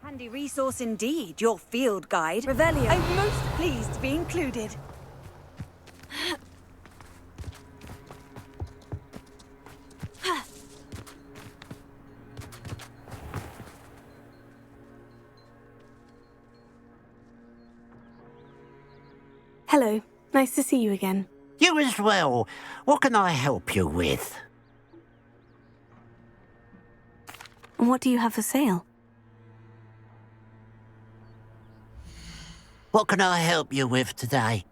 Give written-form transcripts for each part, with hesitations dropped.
Handy resource indeed, your field guide. Revelio. I'm most pleased to be included. Hello. Nice to see you again. You as well. What can I help you with? What do you have for sale? What can I help you with today?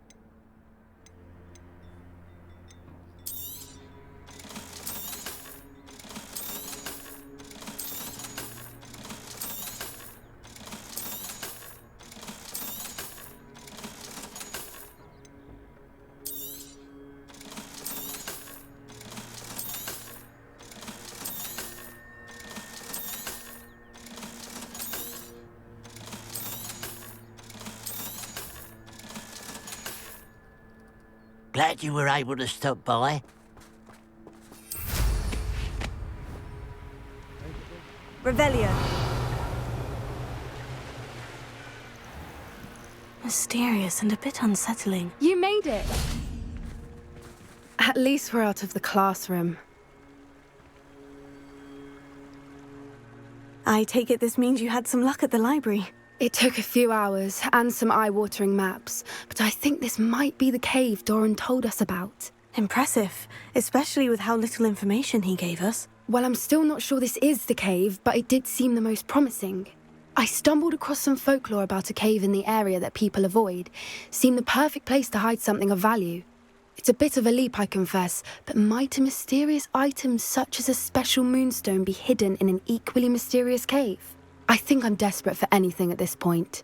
Glad you were able to stop by. Revelio. Mysterious and a bit unsettling. You made it! At least we're out of the classroom. I take it this means you had some luck at the library. It took a few hours and some eye-watering maps, but I think this might be the cave Doran told us about. Impressive, especially with how little information he gave us. Well, I'm still not sure this is the cave, but it did seem the most promising. I stumbled across some folklore about a cave in the area that people avoid. Seemed the perfect place to hide something of value. It's a bit of a leap, I confess, but might a mysterious item such as a special moonstone be hidden in an equally mysterious cave? I think I'm desperate for anything at this point.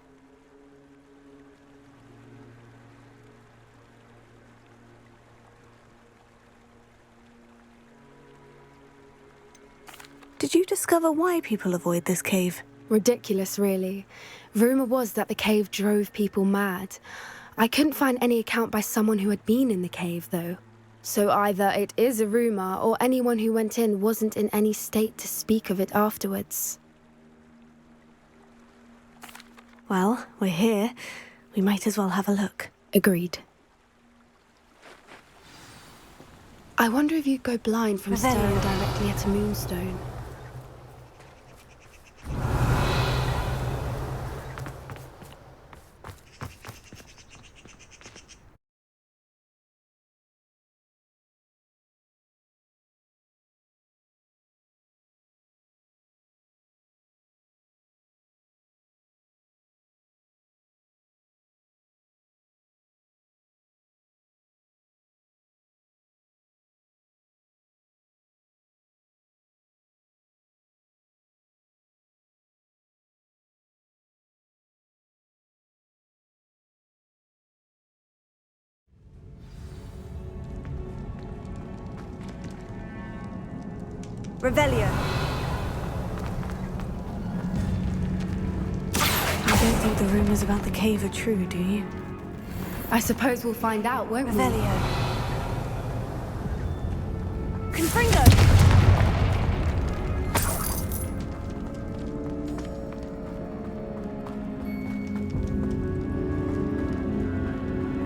Did you discover why people avoid this cave? Ridiculous, really. Rumour was that the cave drove people mad. I couldn't find any account by someone who had been in the cave, though. So either it is a rumour, or anyone who went in wasn't in any state to speak of it afterwards. Well, we're here. We might as well have a look. Agreed. I wonder if you'd go blind from staring directly at a moonstone. Revelio. You don't think the rumors about the cave are true, do you? I suppose we'll find out, won't we? Revelio. Confringo.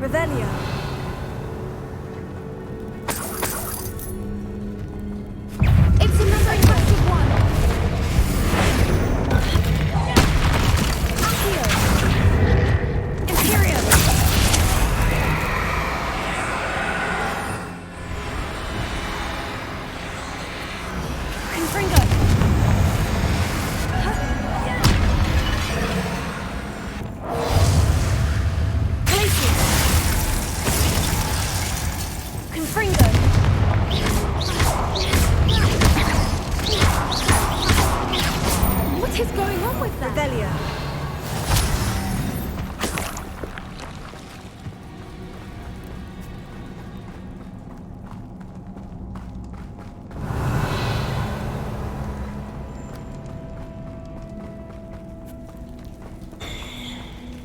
Revelio. It's another impressive one! Accio. Imperium. Confringo. Glacius. Confringo. What is going on with that? Revelio.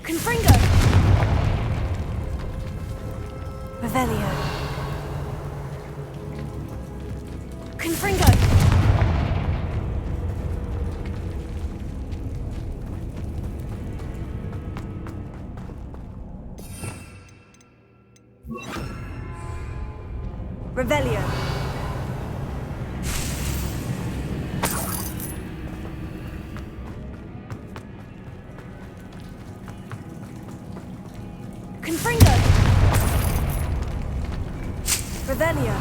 Confringo. Revelio. Confringo. Revelio. Confringo. Revelio.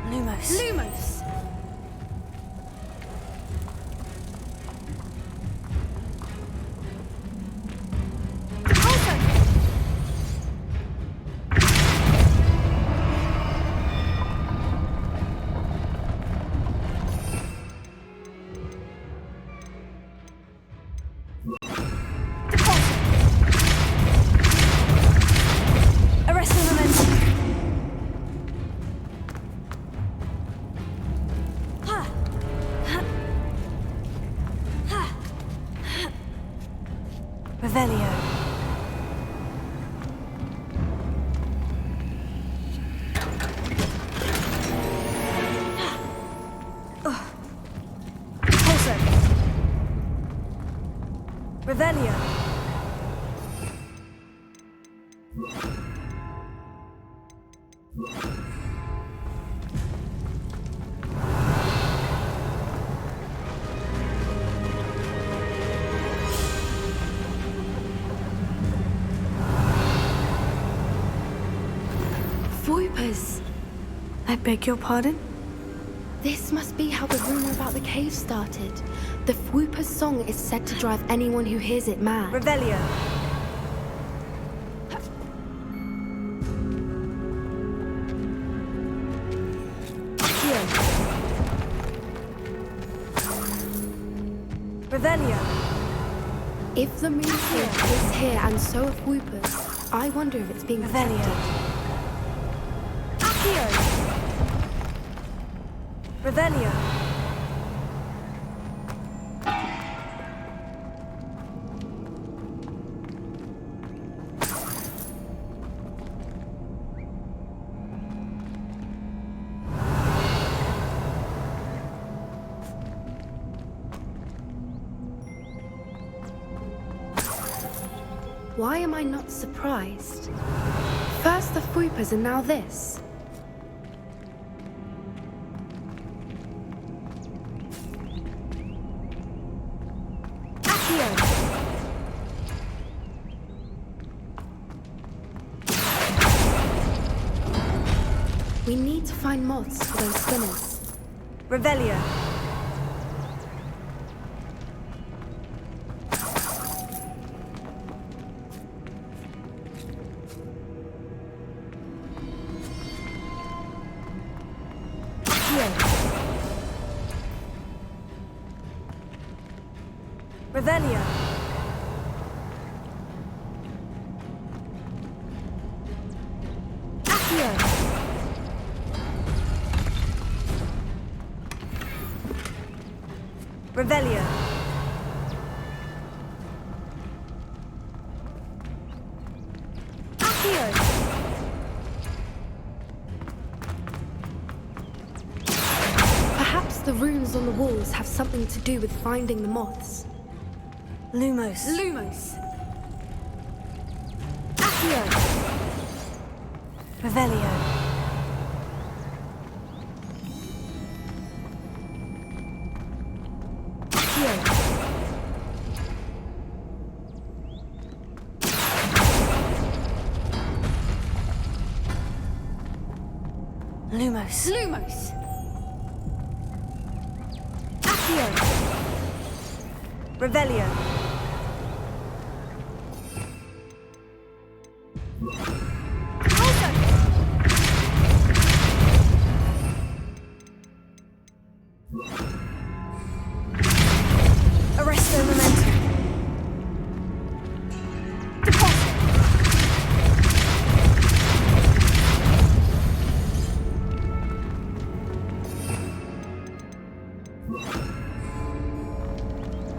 Lumos. Lumos! Revelio. Pulso. Revelio. Voipers! I beg your pardon? This must be how the rumor about the cave started. The Whooper's song is said to drive anyone who hears it mad. Revelio. Revelio. If the moon is here and so are Whoopers, I wonder if it's being Revelio. protected. Accio. Revelio. Why am I not surprised? First the Whoopers and now this. Accio. We need to find moths for those spinners. Revelio. Revelio. Accio. Revelio. Accio. Perhaps the runes on the walls have something to do with finding the moths. Lumos. Lumos! Accio. Revelio. Accio. Lumos. Lumos! Accio. Revelio. Arresto momentum. Deposit.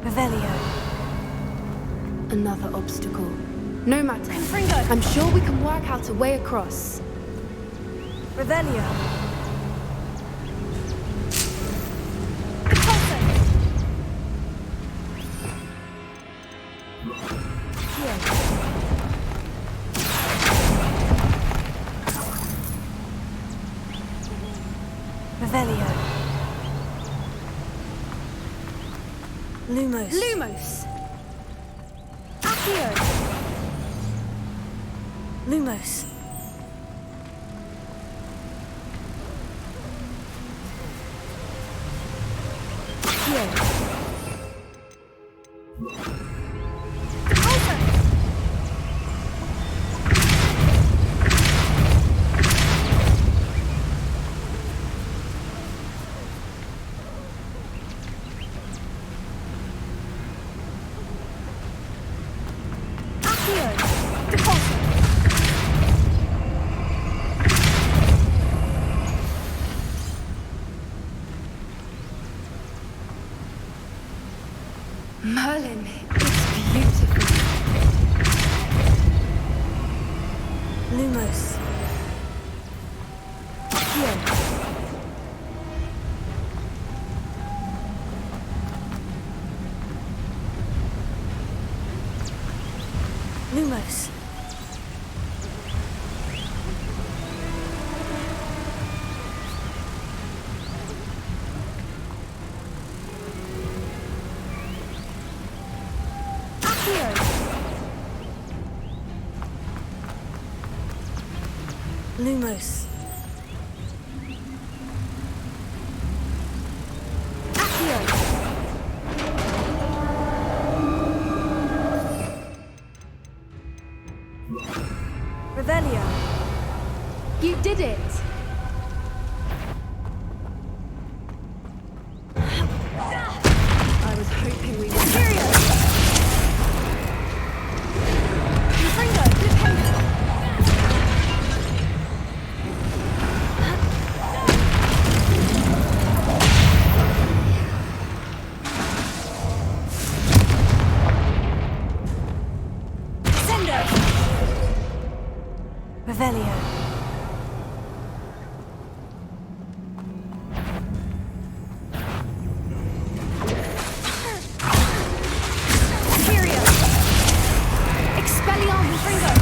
Revelio. Another obstacle. No matter. Confringo. I'm sure we can work out a way across. Revelio. Revelio. Lumos. Lumos! Accio. Lumos. Accio. Merlin, it's beautiful. Lumos. Accio. Lumos. Lumos. Accio. Revelio. You did it! I was hoping we would. Imperio. Confringo. Defender. Revelio. Imperio. Expelliarmus. Confringo.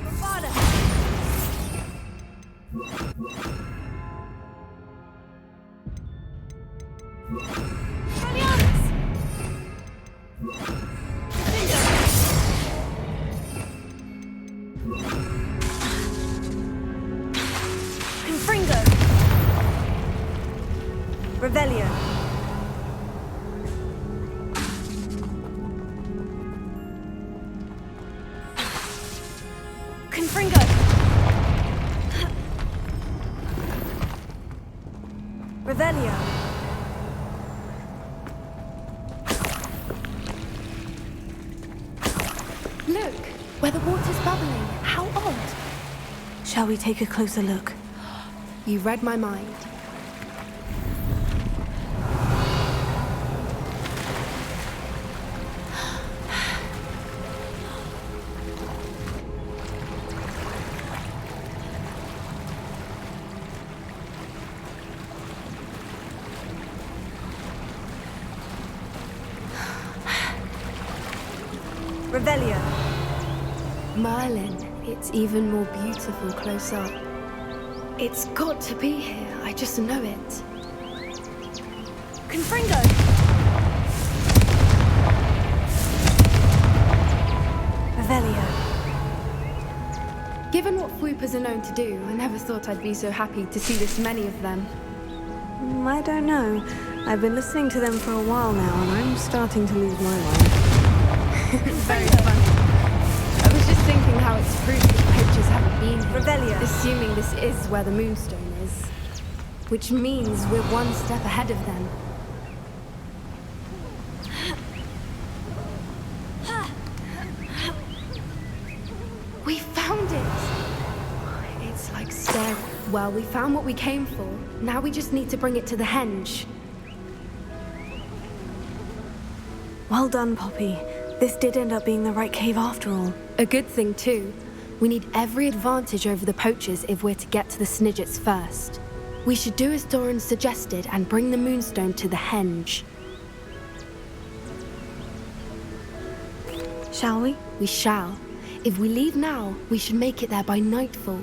Bravada. Expelliarmus. Confringo. Revelio. Confringo. Revelio. Look, where the water's bubbling. How odd. Shall we take a closer look? You read my mind. Revelio. Merlin, it's even more beautiful close up. It's got to be here, I just know it. Confringo. Revelio. Given what Floopers are known to do, I never thought I'd be so happy to see this many of them. I don't know. I've been listening to them for a while now, and I'm starting to lose my mind. Very funny. I was just thinking how it's proof that the poachers haven't been here. Revelio. Assuming this is where the Moonstone is. Which means we're one step ahead of them. We found it! It's like staring. Well, we found what we came for. Now we just need to bring it to the henge. Well done, Poppy. This did end up being the right cave after all. A good thing, too. We need every advantage over the poachers if we're to get to the Snidgets first. We should do as Doran suggested and bring the Moonstone to the henge. Shall we? We shall. If we leave now, we should make it there by nightfall.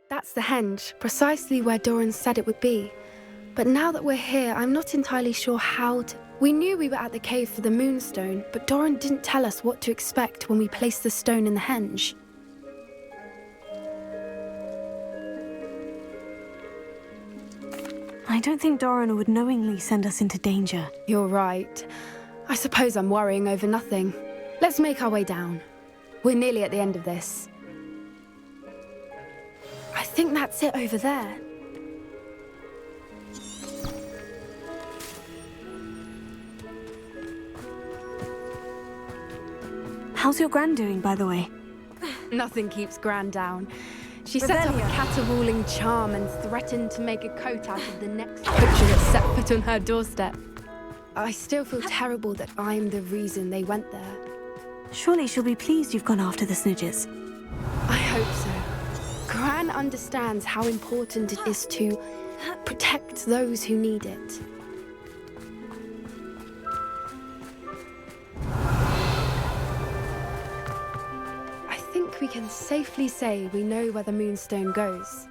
That's the henge, precisely where Doran said it would be. But now that we're here, I'm not entirely sure how to... We knew we were at the cave for the moonstone, but Doran didn't tell us what to expect when we placed the stone in the henge. I don't think Doran would knowingly send us into danger. You're right. I suppose I'm worrying over nothing. Let's make our way down. We're nearly at the end of this. I think that's it over there. How's your Gran doing, by the way? Nothing keeps Gran down. She set up a caterwauling charm and threatened to make a coat out of the next poacher that set foot on her doorstep. I still feel terrible that I'm the reason they went there. Surely she'll be pleased you've gone after the Snidges. I hope so. Gran understands how important it is to protect those who need it. I think we can safely say we know where the moonstone goes.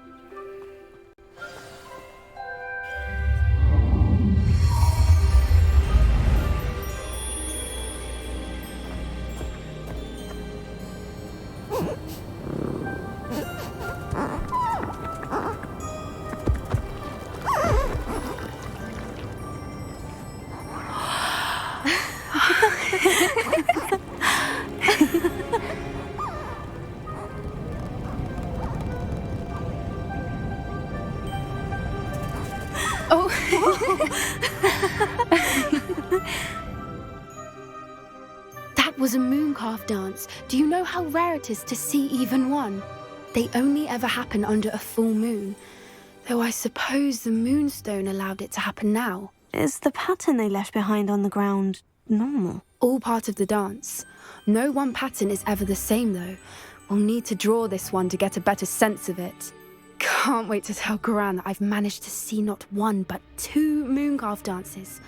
That was a mooncalf dance. Do you know how rare it is to see even one? They only ever happen under a full moon. Though I suppose the moonstone allowed it to happen now. Is the pattern they left behind on the ground normal? All part of the dance. No one pattern is ever the same, though. We'll need to draw this one to get a better sense of it. Can't wait to tell Gran that I've managed to see not one, but 2 mooncalf dances.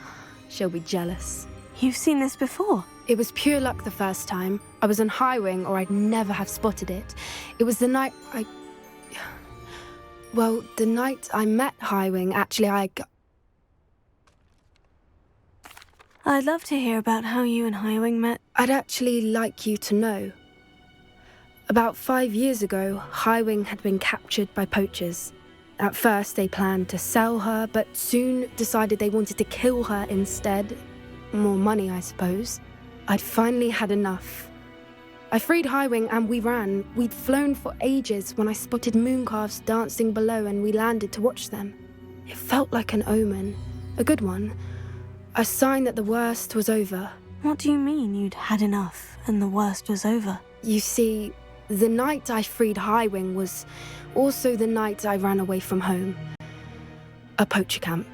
She'll be jealous. You've seen this before? It was pure luck the first time. I was on Highwing, or I'd never have spotted it. It was the night Well, the night I met Highwing, actually, I'd love to hear about how you and Highwing met. I'd actually like you to know. About 5 years ago, Highwing had been captured by poachers. At first, they planned to sell her, but soon decided they wanted to kill her instead. More money, I suppose. I'd finally had enough. I freed Highwing and we ran. We'd flown for ages when I spotted mooncalves dancing below and we landed to watch them. It felt like an omen. A good one. A sign that the worst was over. What do you mean you'd had enough and the worst was over? You see, the night I freed Highwing was also the night I ran away from home. A poacher camp.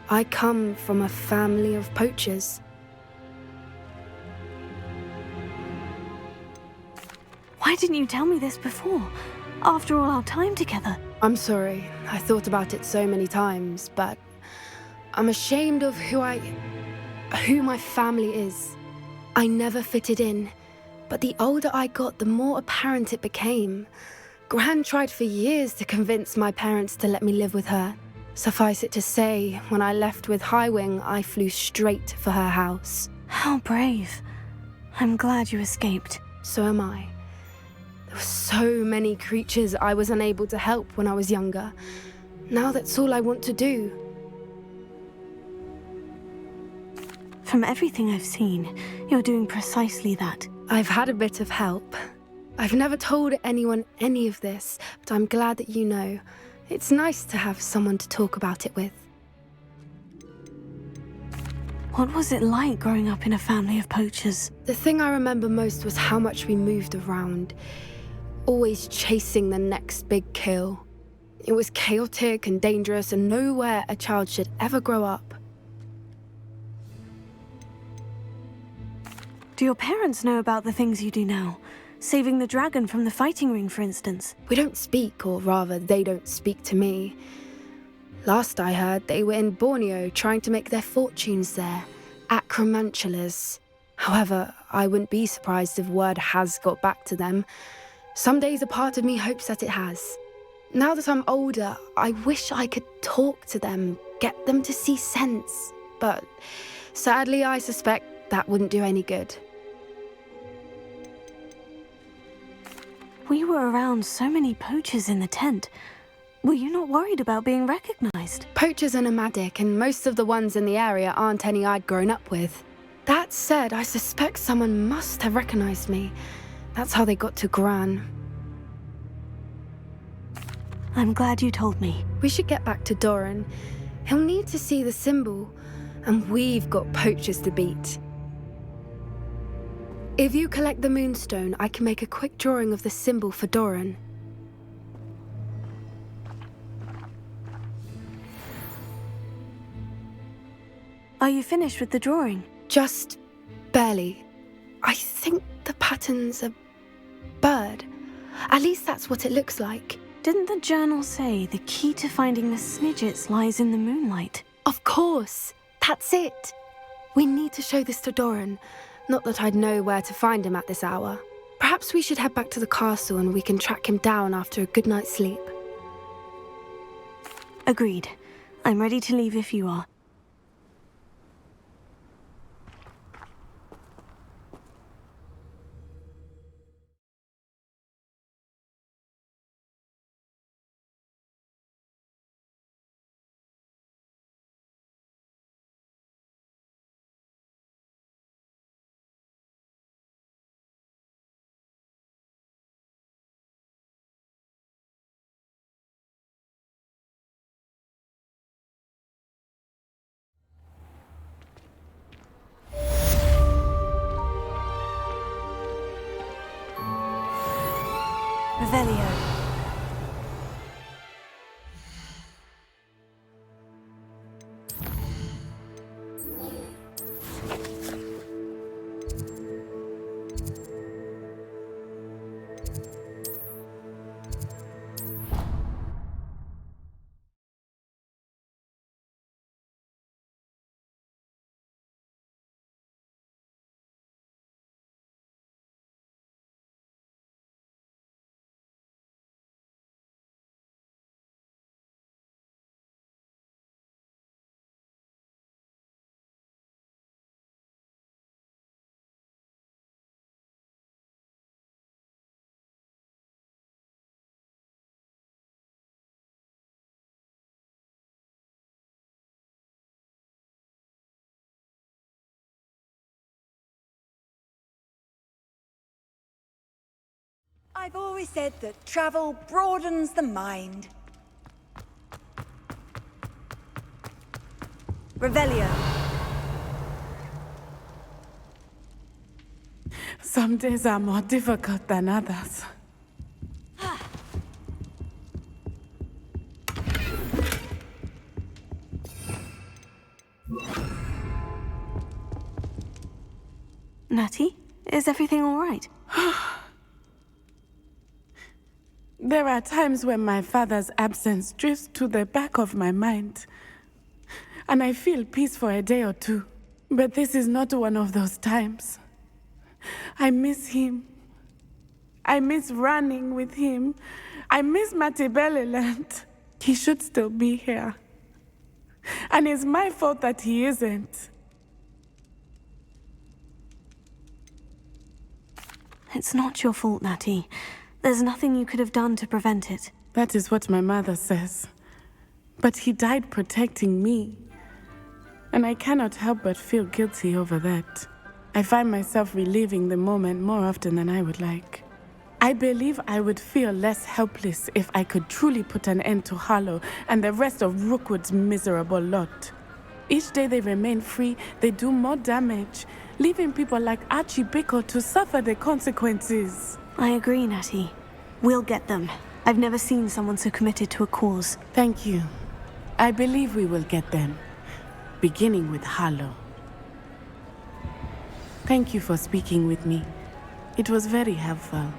I come from a family of poachers. Why didn't you tell me this before? After all our time together. I'm sorry. I thought about it so many times, but I'm ashamed of who my family is. I never fitted in, but the older I got, the more apparent it became. Gran tried for years to convince my parents to let me live with her. Suffice it to say, when I left with Highwing, I flew straight for her house. How brave. I'm glad you escaped. So am I. There were so many creatures I was unable to help when I was younger. Now that's all I want to do. From everything I've seen, you're doing precisely that. I've had a bit of help. I've never told anyone any of this, but I'm glad that you know. It's nice to have someone to talk about it with. What was it like growing up in a family of poachers? The thing I remember most was how much we moved around, always chasing the next big kill. It was chaotic and dangerous, and nowhere a child should ever grow up. Do your parents know about the things you do now? Saving the dragon from the fighting ring, for instance. We don't speak, or rather, they don't speak to me. Last I heard, they were in Borneo trying to make their fortunes there, at Acromantulas. However, I wouldn't be surprised if word has got back to them. Some days a part of me hopes that it has. Now that I'm older, I wish I could talk to them, get them to see sense. But sadly, I suspect that wouldn't do any good. We were around so many poachers in the tent. Were you not worried about being recognized? Poachers are nomadic, and most of the ones in the area aren't any I'd grown up with. That said, I suspect someone must have recognized me. That's how they got to Gran. I'm glad you told me. We should get back to Doran. He'll need to see the symbol, and we've got poachers to beat. If you collect the moonstone, I can make a quick drawing of the symbol for Doran. Are you finished with the drawing? Just barely. I think the pattern's a bird. At least that's what it looks like. Didn't the journal say the key to finding the Snidgets lies in the moonlight? Of course! That's it! We need to show this to Doran. Not that I'd know where to find him at this hour. Perhaps we should head back to the castle and we can track him down after a good night's sleep. Agreed. I'm ready to leave if you are. Revelio. I've always said that travel broadens the mind. Revelio. Some days are more difficult than others. Natty, is everything all right? There are times when my father's absence drifts to the back of my mind, and I feel peace for a day or two. But this is not one of those times. I miss him. I miss running with him. I miss Matibeleland. He should still be here. And it's my fault that he isn't. It's not your fault, Natty. There's nothing you could have done to prevent it. That is what my mother says. But he died protecting me. And I cannot help but feel guilty over that. I find myself reliving the moment more often than I would like. I believe I would feel less helpless if I could truly put an end to Harlow and the rest of Rookwood's miserable lot. Each day they remain free, they do more damage, leaving people like Archie Bickle to suffer the consequences. I agree, Natty. We'll get them. I've never seen someone so committed to a cause. Thank you. I believe we will get them, beginning with Harlow. Thank you for speaking with me. It was very helpful.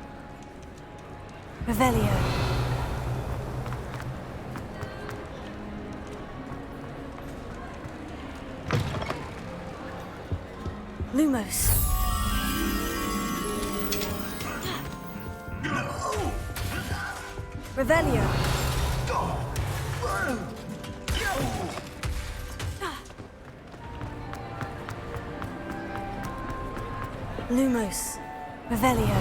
Revelio. Lumos. Revelio. Lumos. Revelio.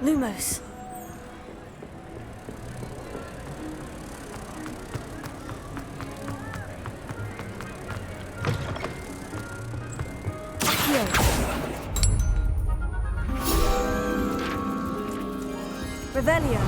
Lumos. Accio. Revelio.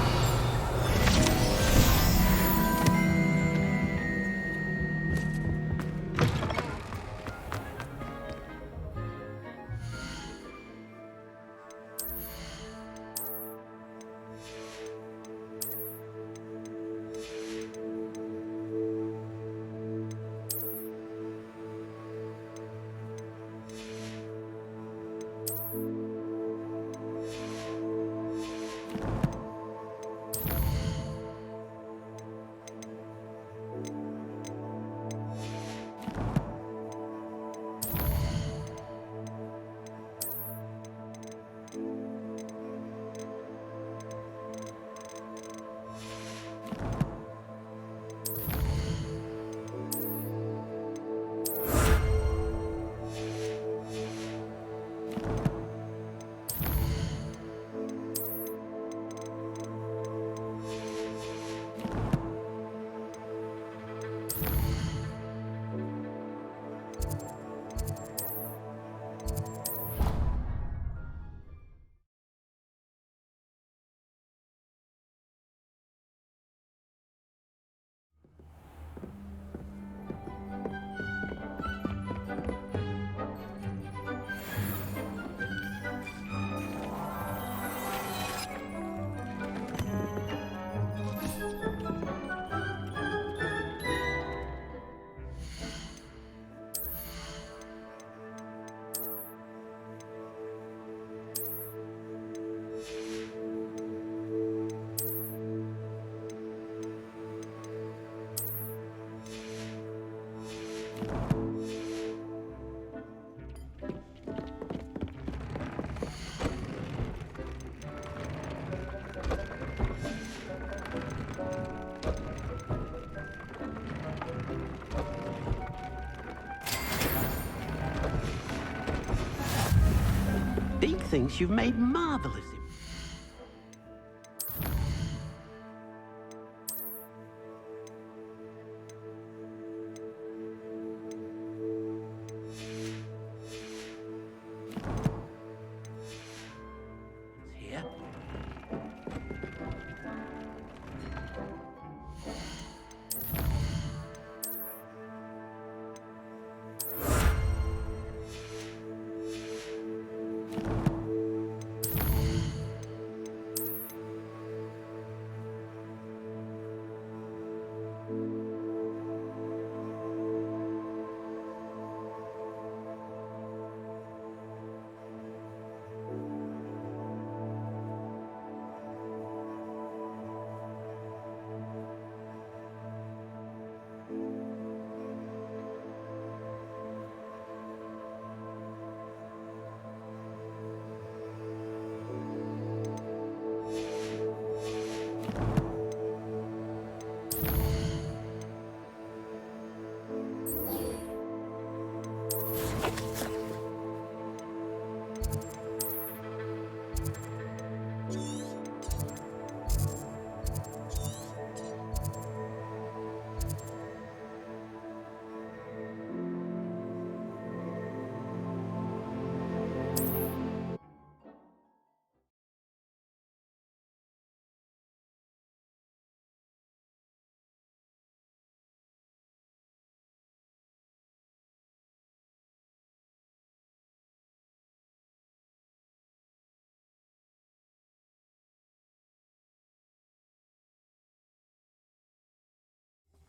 Deke thinks you've made marvelous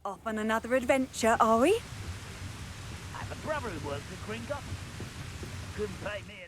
Off on another adventure, are we? I have a brother who works at Gryffindor. Couldn't pay me